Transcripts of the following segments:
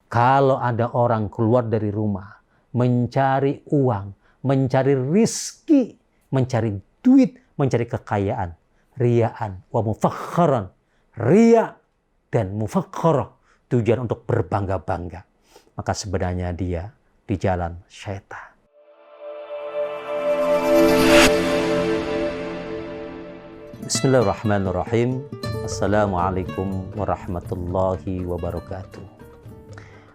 Kalau ada orang keluar dari rumah, mencari uang, mencari rizki, mencari duit, mencari kekayaan, riyaan, wa mufakharan, riya dan mufakharah, tujuan untuk berbangga-bangga, maka sebenarnya dia di jalan syaitan. Bismillahirrahmanirrahim. Assalamualaikum warahmatullahi wabarakatuh.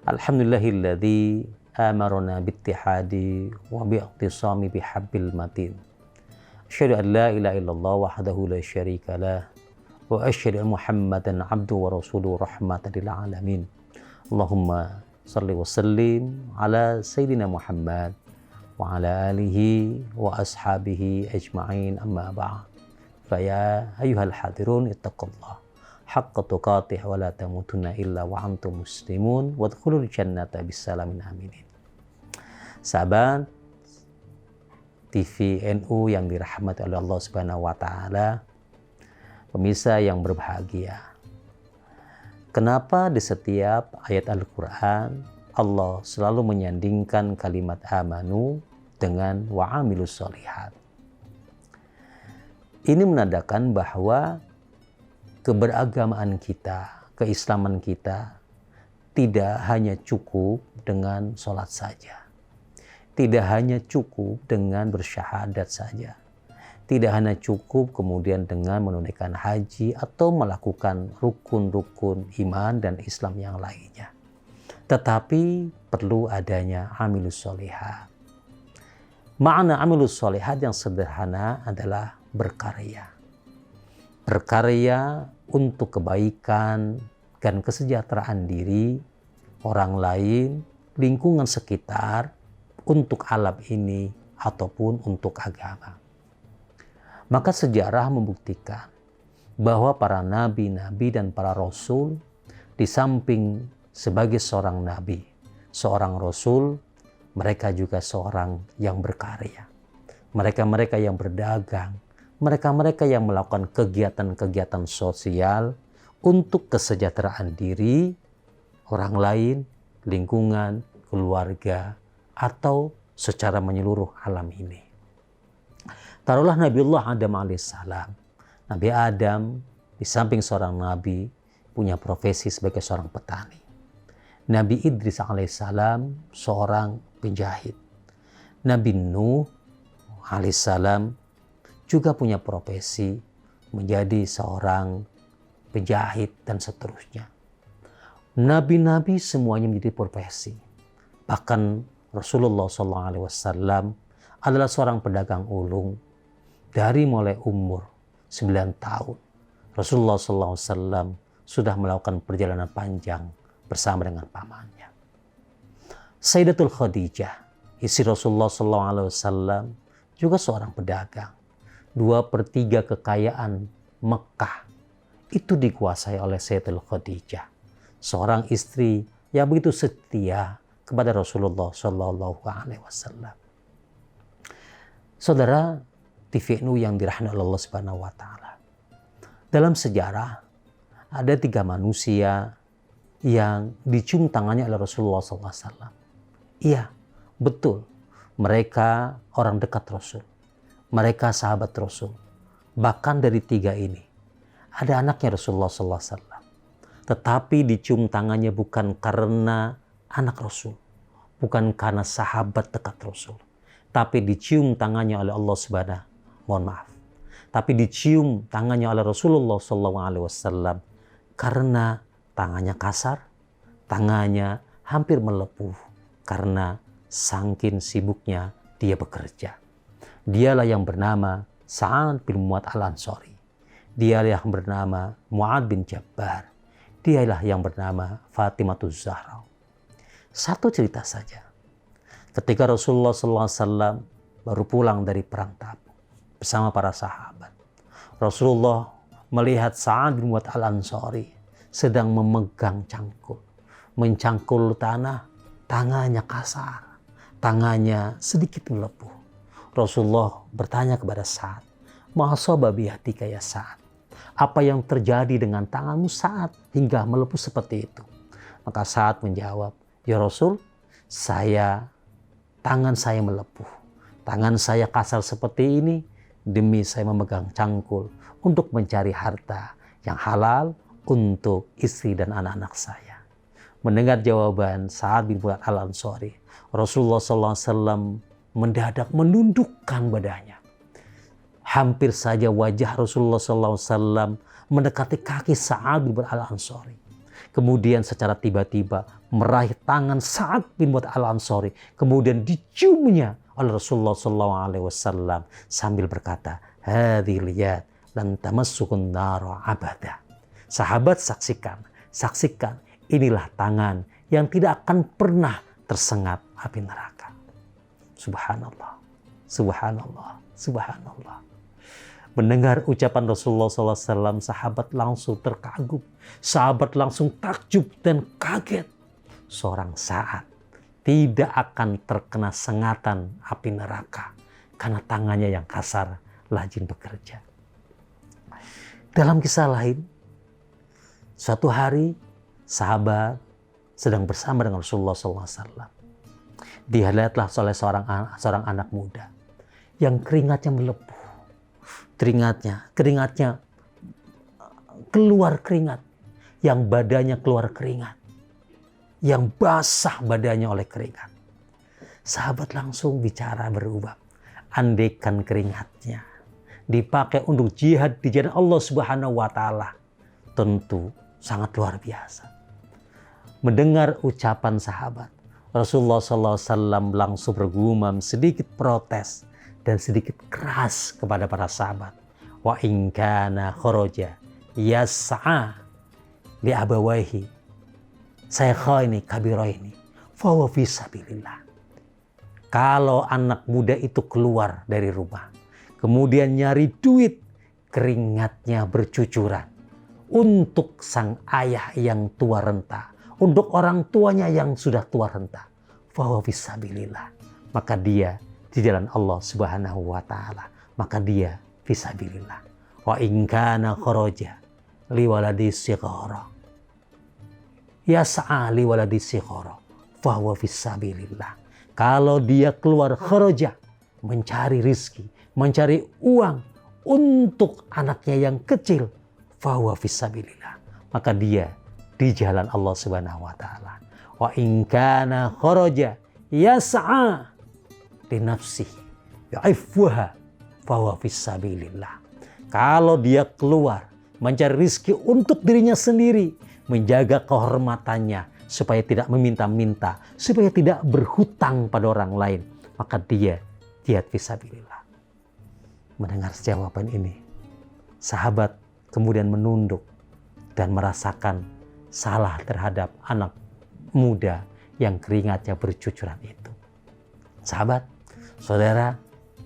Alhamdulillahilladzi amarna bittihadi wa bi'tisami bihabbil matin. Asyhadu an la ilaha illallah wahdahu la syarika lah wa asyhadu anna Muhammadan abduhu wa rasuluhu rahmatan lil alamin. Allahumma shalli wa sallim ala sayyidina Muhammad wa ala alihi wa ashabihi ajma'in, amma ba'd. Fa ya ayyuhal hadirun ittaqullah haqqa tuqatih wa la tamutunna illa wa antum muslimun wadkhulul jannata bisalamin aminin. Sahabat TV NU yang dirahmati oleh Allah Subhanahu wa taala, pemirsa yang berbahagia. Kenapa di setiap ayat Al-Qur'an Allah selalu menyandingkan kalimat amanu dengan wa amilus sholihat? Ini menandakan bahwa keberagamaan kita, keislaman kita tidak hanya cukup dengan sholat saja. Tidak hanya cukup dengan bersyahadat saja. Tidak hanya cukup kemudian dengan menunaikan haji atau melakukan rukun-rukun iman dan Islam yang lainnya. Tetapi perlu adanya amilus sholihat. Makna amilus sholihat yang sederhana adalah berkarya. Berkarya untuk kebaikan dan kesejahteraan diri, orang lain, lingkungan sekitar, untuk alam ini ataupun untuk agama. Maka sejarah membuktikan bahwa para nabi-nabi dan para rasul di samping sebagai seorang nabi, seorang rasul, mereka juga seorang yang berkarya. Mereka-mereka yang berdagang, mereka-mereka yang melakukan kegiatan-kegiatan sosial untuk kesejahteraan diri, orang lain, lingkungan, keluarga, atau secara menyeluruh alam ini. Taruhlah Nabiullah Adam alaihissalam. Nabi Adam di samping seorang nabi punya profesi sebagai seorang petani. Nabi Idris alaihissalam seorang penjahit. Nabi Nuh alaihissalam juga punya profesi menjadi seorang penjahit dan seterusnya. Nabi-nabi semuanya menjadi profesi. Bahkan Rasulullah SAW adalah seorang pedagang ulung dari mulai umur 9 tahun. Rasulullah SAW sudah melakukan perjalanan panjang bersama dengan pamannya. Sayyidatul Khadijah, istri Rasulullah SAW, juga seorang pedagang. 2/3 kekayaan Mekah itu dikuasai oleh Sayyidatul Khadijah, seorang istri yang begitu setia kepada Rasulullah SAW. Saudara TVNU yang dirahmati Allah Subhanahu wa taala. Dalam sejarah ada 3 manusia yang dicium tangannya oleh Rasulullah SAW. Iya, betul. Mereka orang dekat Rasul. Mereka sahabat Rasul. Bahkan dari 3 ini, ada anaknya Rasulullah SAW. Tetapi dicium tangannya bukan karena anak Rasul. Bukan karena sahabat dekat Rasul. Tapi dicium tangannya oleh Allah Subhanahu. Mohon maaf. Tapi dicium tangannya oleh Rasulullah SAW karena tangannya kasar. Tangannya hampir melepuh. Karena saking sibuknya dia bekerja. Dialah yang bernama Sa'ad bin Mu'ad al-Ansari. Dialah yang bernama Mu'ad bin Jabbar. Dialah yang bernama Fatimatuz Zahra. Satu cerita saja. Ketika Rasulullah SAW baru pulang dari perang Tabuk bersama para sahabat, Rasulullah melihat Sa'ad bin Mu'ad al-Ansari sedang memegang cangkul. Mencangkul tanah, tangannya kasar. Tangannya sedikit melepuh. Rasulullah bertanya kepada Sa'ad, "Ma asaba bi yatika ya Sa'ad?" Apa yang terjadi dengan tanganmu Sa'ad hingga melepuh seperti itu? Maka Sa'ad menjawab, Ya Rasul, tangan saya melepuh. Tangan saya kasar seperti ini demi saya memegang cangkul untuk mencari harta yang halal untuk istri dan anak-anak saya. Mendengar jawaban Sa'ad bin Mu'adz al-Ansari, Rasulullah SAW mendadak menundukkan badannya. Hampir saja wajah Rasulullah SAW mendekati kaki Sa'ad bin Mu'adz al-Ansari. Kemudian secara tiba-tiba meraih tangan Sa'ad bin Mu'adz al-Ansari. Kemudian diciumnya oleh Rasulullah SAW sambil berkata, "Hadhil yad lan tamassukun nara abada." Sahabat, saksikan, inilah tangan yang tidak akan pernah tersengat api neraka. Subhanallah, subhanallah, subhanallah. Mendengar ucapan Rasulullah SAW, sahabat langsung terkagum. Sahabat langsung takjub dan kaget. Seorang Sa'ad tidak akan terkena sengatan api neraka karena tangannya yang kasar, rajin bekerja. Dalam kisah lain, suatu hari sahabat sedang bersama dengan Rasulullah SAW. Dilihatlah oleh seorang anak muda yang keringatnya melepuh. Keringatnya keluar keringat, yang badannya keluar keringat, yang basah badannya oleh keringat. Sahabat langsung bicara berubah. Andaikan keringatnya dipakai untuk jihad di jalan Allah Subhanahu wa Ta'ala, tentu sangat luar biasa. Mendengar ucapan sahabat, Rasulullah SAW langsung bergumam, sedikit protes dan sedikit keras kepada para sahabat. Wa in kana kharaja yas'a li abawaihi saykhaini kabiraini fa huwa fi sabilillah. Kalau anak muda itu keluar dari rumah, kemudian nyari duit, keringatnya bercucuran untuk sang ayah yang tua renta, untuk orang tuanya yang sudah tua renta, fa huwa fi sabilillah, maka dia di jalan Allah Subhanahu wa Ta'ala, maka dia fisabilillah. Wa in kana kharaja li waladi sighara yas'a li waladi sighara fa huwa fisabilillah. Kalau dia keluar kharaja, mencari rizki, mencari uang untuk anaknya yang kecil, fa huwa fisabilillah, maka dia di jalan Allah Subhanahu wa Ta'ala. Wa in kana kharaja yas'a di nafsi ya'ifwaha fahuwa fisabilillah. Kalau dia keluar mencari rizki untuk dirinya sendiri, menjaga kehormatannya supaya tidak meminta-minta, supaya tidak berhutang pada orang lain, maka dia jihad fisabilillah. Mendengar jawaban ini, sahabat kemudian menunduk dan merasakan salah terhadap anak muda yang keringatnya bercucuran itu. Sahabat, saudara,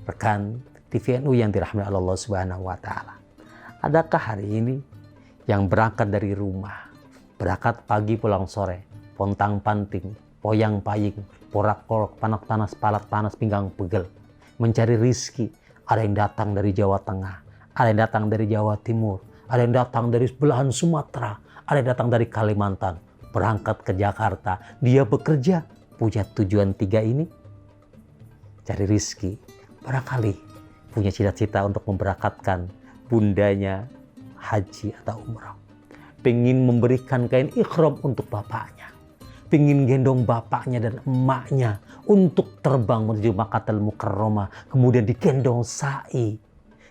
rekan TVNU yang dirahmati Allah Subhanahu wa Ta'ala. Adakah hari ini yang berangkat dari rumah, berangkat pagi pulang sore, pontang panting, poyang paying, porak-porak, panas panas, palat panas, pinggang pegel, mencari rizki? Ada yang datang dari Jawa Tengah, ada yang datang dari Jawa Timur, ada yang datang dari belahan Sumatera, ada yang datang dari Kalimantan, berangkat ke Jakarta. Dia bekerja, punya tujuan 3 ini, cari rizki, barangkali punya cita-cita untuk memberangkatkan bundanya haji atau umrah. Pengen memberikan kain ikhram untuk bapaknya. Pengen gendong bapaknya dan emaknya untuk terbang menuju Makkatul Mukarramah. Kemudian digendong sa'i.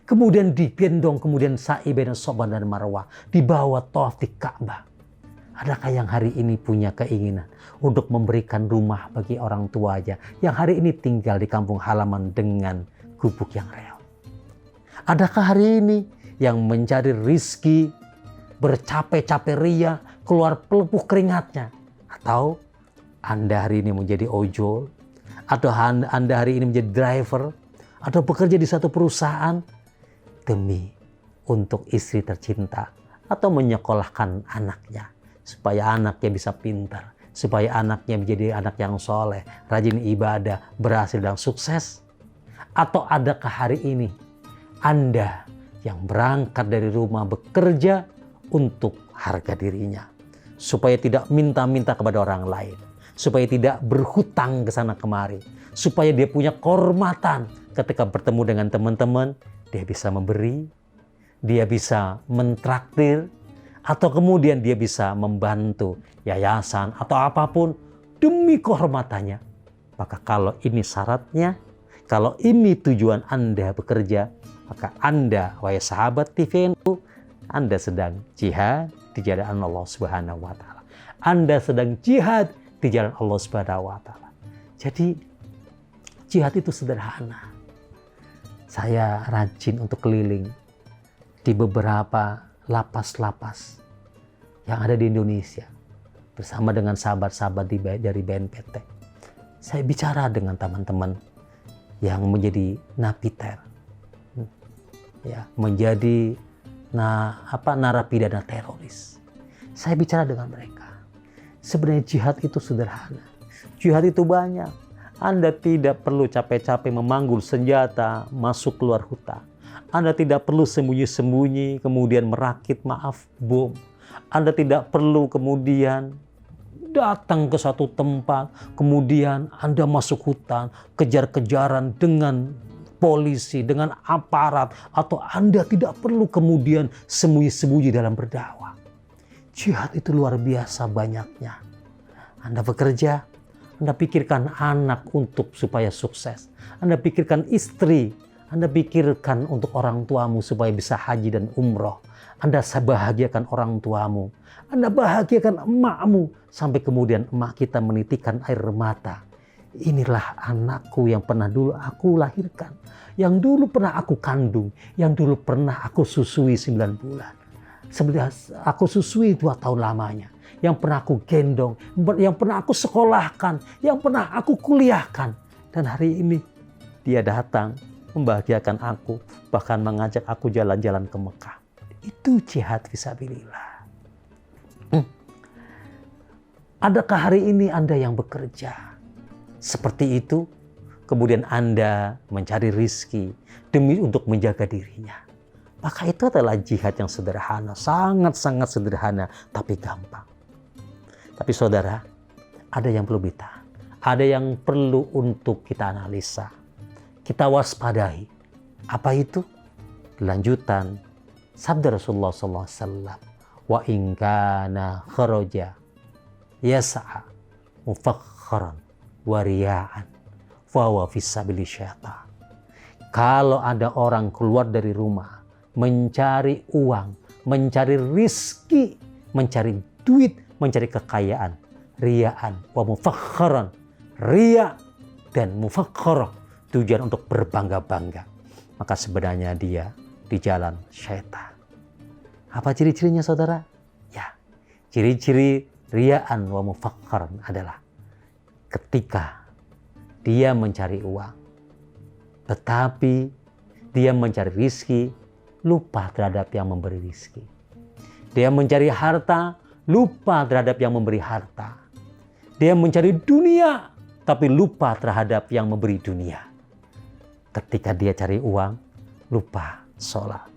Kemudian sa'i baina Safa dan Marwah. Dibawa tawaf di Ka'bah. Adakah yang hari ini punya keinginan untuk memberikan rumah bagi orang tuanya yang hari ini tinggal di kampung halaman dengan gubuk yang real? Adakah hari ini yang mencari rizki, bercapek-capek ria, keluar pelepuh keringatnya? Atau Anda hari ini menjadi ojol? Atau Anda hari ini menjadi driver? Atau bekerja di satu perusahaan demi untuk istri tercinta? Atau menyekolahkan anaknya supaya anaknya bisa pintar, supaya anaknya menjadi anak yang soleh, rajin ibadah, berhasil dan sukses? Atau adakah hari ini Anda yang berangkat dari rumah bekerja untuk harga dirinya, supaya tidak minta-minta kepada orang lain, supaya tidak berhutang ke sana kemari, supaya dia punya kehormatan ketika bertemu dengan teman-teman, dia bisa memberi, dia bisa mentraktir, atau kemudian dia bisa membantu yayasan atau apapun demi kehormatannya. Maka kalau ini syaratnya, kalau ini tujuan Anda bekerja, maka Anda, wahai sahabat TVNU, Anda sedang jihad di jalan Allah Subhanahu wa Ta'ala. Anda sedang jihad di jalan Allah Subhanahu wa Ta'ala. Jadi jihad itu sederhana. Saya rajin untuk keliling di beberapa lapas-lapas yang ada di Indonesia bersama dengan sahabat-sahabat dari BNPT. Saya bicara dengan teman-teman yang menjadi napiter, ya, menjadi narapidana teroris. Saya bicara dengan mereka. Sebenarnya jihad itu sederhana. Jihad itu banyak. Anda tidak perlu capek-capek memanggul senjata masuk keluar hutan. Anda tidak perlu sembunyi-sembunyi kemudian merakit bom. Anda tidak perlu kemudian datang ke satu tempat, kemudian Anda masuk hutan, kejar-kejaran dengan polisi, dengan aparat, atau Anda tidak perlu kemudian sembunyi-sembunyi dalam berdakwah. Jihad itu luar biasa banyaknya. Anda bekerja, Anda pikirkan anak supaya sukses. Anda pikirkan istri, Anda pikirkan untuk orang tuamu supaya bisa haji dan umroh. Anda bahagiakan orang tuamu. Anda bahagiakan emakmu. Sampai kemudian emak kita menitikan air mata. Inilah anakku yang pernah dulu aku lahirkan. Yang dulu pernah aku kandung. Yang dulu pernah aku susui 9 bulan. Sebenarnya aku susui 2 tahun lamanya. Yang pernah aku gendong. Yang pernah aku sekolahkan. Yang pernah aku kuliahkan. Dan hari ini dia datang membahagiakan aku. Bahkan mengajak aku jalan-jalan ke Mekah. Itu jihad fisabilillah. Adakah hari ini Anda yang bekerja seperti itu? Kemudian Anda mencari rizki demi untuk menjaga dirinya. Maka itu adalah jihad yang sederhana. Sangat-sangat sederhana, tapi gampang. Tapi saudara, ada yang perlu kita. Ada yang perlu untuk kita analisa. Kita waspadai. Apa itu? Lanjutan sabda Rasulullah SAW, wa in kana kharaja yas'a mufakhkharan wa riya'an fa huwa fi sabili syaitan. Kalau ada orang keluar dari rumah mencari uang, mencari rizki, mencari duit, mencari kekayaan, riya'an wa mufakhkharan, riya dan mufakhkharah, tujuan untuk berbangga-bangga, maka sebenarnya dia di jalan syaitan. Apa ciri-cirinya saudara? Ya, ciri-ciri riya'an wa mufakkaran adalah ketika dia mencari uang, tetapi dia mencari rizki, lupa terhadap yang memberi rizki. Dia mencari harta, lupa terhadap yang memberi harta. Dia mencari dunia, tapi lupa terhadap yang memberi dunia. Ketika dia cari uang, lupa sholat.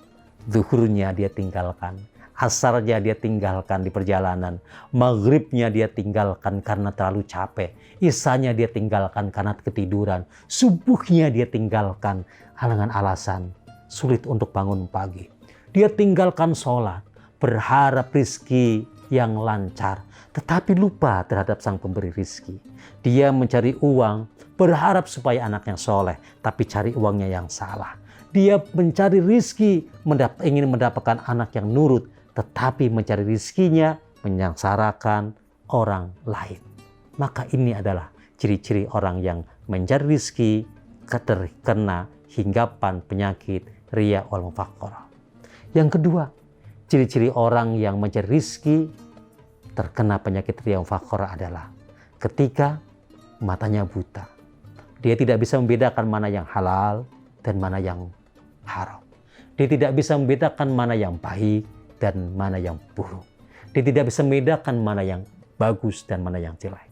Zuhurnya dia tinggalkan. Asarnya dia tinggalkan di perjalanan. Maghribnya dia tinggalkan karena terlalu capek. Isanya dia tinggalkan karena ketiduran. Subuhnya dia tinggalkan dengan alasan sulit untuk bangun pagi. Dia tinggalkan sholat. Berharap rizki yang lancar. Tetapi lupa terhadap sang pemberi rizki. Dia mencari uang. Berharap supaya anaknya soleh. Tapi cari uangnya yang salah. Dia mencari rizki, ingin mendapatkan anak yang nurut, tetapi mencari rizkinya menyengsarakan orang lain. Maka ini adalah ciri-ciri orang yang mencari rizki terkena hinggapan penyakit riya wal mufakhkharah. Yang kedua, ciri-ciri orang yang mencari rizki terkena penyakit riya wal mufakhkharah adalah ketika matanya buta. Dia tidak bisa membedakan mana yang halal dan mana yang haram. Dia tidak bisa membedakan mana yang baik dan mana yang buruk. Dia tidak bisa membedakan mana yang bagus dan mana yang jelek.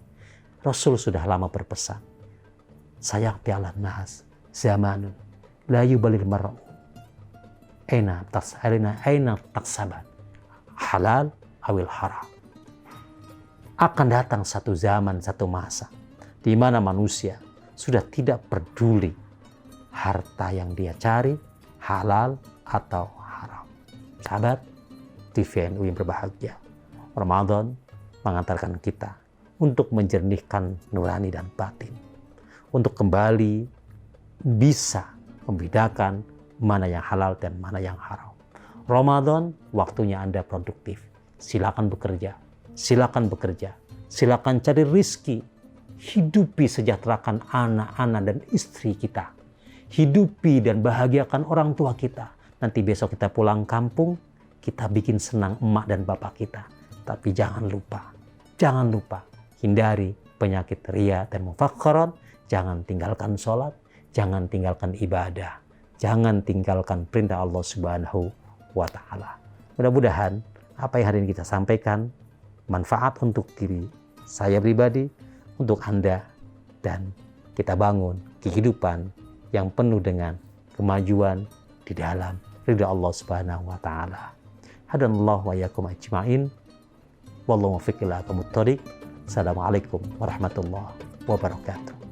Rasul sudah lama berpesan, sayati ala nas zamanun la yubalil mar'u aina taksaban halal awil haram. akan datang satu zaman, satu masa di mana manusia sudah tidak peduli harta yang dia cari halal atau haram. Sahabat TVNU yang berbahagia, Ramadan mengantarkan kita untuk menjernihkan nurani dan batin, untuk kembali bisa membedakan mana yang halal dan mana yang haram. Ramadan waktunya Anda produktif. Silakan bekerja, silakan bekerja, silakan cari rizki, hidupi sejahterakan anak-anak dan istri kita, hidupi dan bahagiakan orang tua kita. Nanti besok kita pulang kampung, kita bikin senang emak dan bapak kita. Tapi jangan lupa hindari penyakit riya dan mufakharat. Jangan tinggalkan sholat, jangan tinggalkan ibadah, jangan tinggalkan perintah Allah Subhanahu wa Ta'ala. Mudah-mudahan apa yang hari ini kita sampaikan manfaat untuk diri saya pribadi, untuk Anda, dan kita bangun kehidupan yang penuh dengan kemajuan di dalam ridha Allah Subhanahu wa Ta'ala. Hadanallahu wa iyyakum ajma'in. Wallahu muwaffiq ila aqwamit thoriq. Assalamualaikum warahmatullahi wabarakatuh.